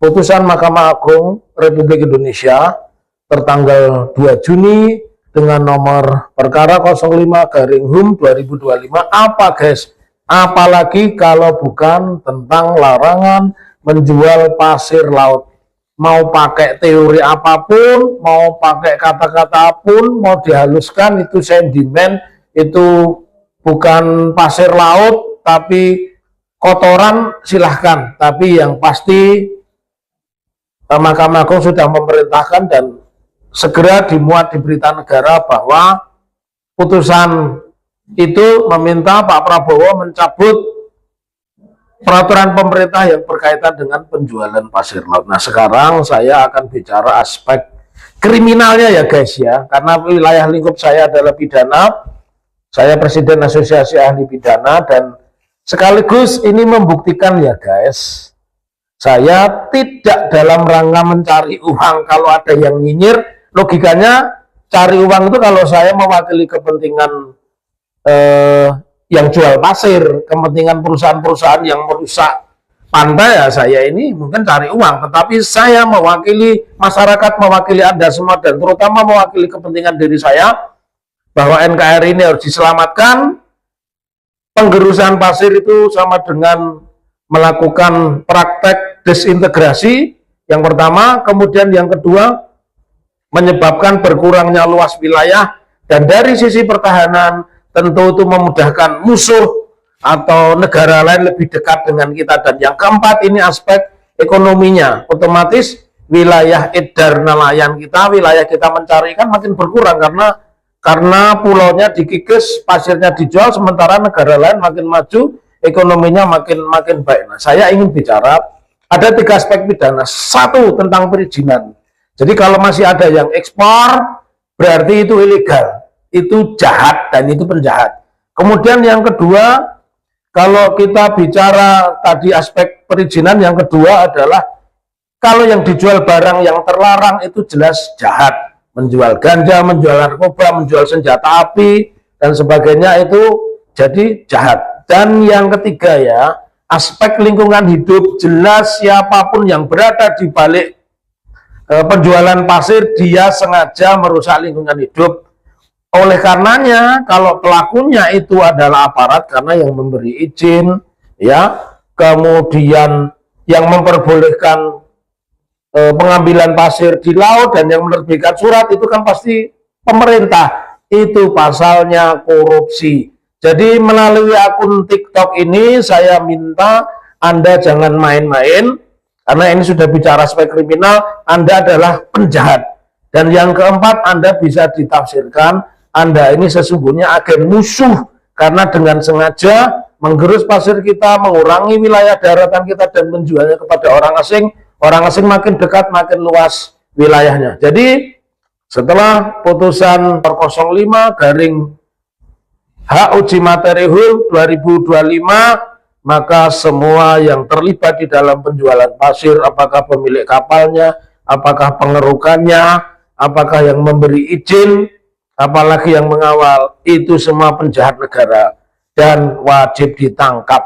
Putusan Mahkamah Agung Republik Indonesia tertanggal 2 Juni dengan nomor perkara 05/HUM 2025. Apa guys? Apalagi kalau bukan tentang larangan menjual pasir laut. Mau pakai teori apapun, mau pakai kata-kata apapun, mau dihaluskan itu sedimen, itu bukan pasir laut, tapi kotoran silahkan. Tapi yang pasti Mahkamah Agung sudah memerintahkan dan segera dimuat di berita negara bahwa putusan itu meminta Pak Prabowo mencabut peraturan pemerintah yang berkaitan dengan penjualan pasir laut. Nah, sekarang saya akan bicara aspek kriminalnya ya guys ya, karena wilayah lingkup saya adalah pidana. Saya Presiden Asosiasi Ahli Pidana dan sekaligus ini membuktikan ya guys, saya tidak dalam rangka mencari uang. Kalau ada yang nyinyir, logikanya cari uang itu kalau saya mewakili kepentingan yang jual pasir, kepentingan perusahaan-perusahaan yang merusak pantai, ya saya ini mungkin cari uang. Tetapi saya mewakili masyarakat, mewakili Anda semua, dan terutama mewakili kepentingan diri saya, bahwa NKRI ini harus diselamatkan. Penggerusan pasir itu sama dengan melakukan praktek desintegrasi yang pertama, kemudian yang kedua menyebabkan berkurangnya luas wilayah, dan dari sisi pertahanan tentu itu memudahkan musuh atau negara lain lebih dekat dengan kita. Dan yang keempat ini aspek ekonominya, otomatis wilayah edar nelayan kita, wilayah kita mencari ikan makin berkurang karena pulaunya dikikis, pasirnya dijual, sementara negara lain makin maju, ekonominya makin baik. Nah, saya ingin bicara ada 3 aspek pidana. 1 tentang perizinan. Jadi kalau masih ada yang ekspor, berarti itu ilegal, itu jahat, dan itu penjahat. Kemudian yang kedua, kalau kita bicara tadi aspek perizinan, yang kedua adalah kalau yang dijual barang yang terlarang itu jelas jahat. Menjual ganja, menjual narkoba, menjual senjata api, dan sebagainya itu jadi jahat. Dan yang ketiga ya, aspek lingkungan hidup, jelas siapapun yang berada di balik penjualan pasir, dia sengaja merusak lingkungan hidup. Oleh karenanya, kalau pelakunya itu adalah aparat karena yang memberi izin, ya, kemudian yang memperbolehkan pengambilan pasir di laut dan yang menerbitkan surat, itu kan pasti pemerintah. Itu pasalnya korupsi. Jadi melalui akun TikTok ini saya minta Anda jangan main-main, karena ini sudah bicara aspek kriminal, Anda adalah penjahat. Dan yang keempat, Anda bisa ditafsirkan Anda ini sesungguhnya agen musuh, karena dengan sengaja menggerus pasir kita, mengurangi wilayah daratan kita, dan menjualnya kepada orang asing. Orang asing makin dekat, makin luas wilayahnya. Jadi setelah putusan 05/H uji materi HUM 2025, maka semua yang terlibat di dalam penjualan pasir, apakah pemilik kapalnya, apakah pengerukannya, apakah yang memberi izin, apalagi yang mengawal, itu semua penjahat negara dan wajib ditangkap.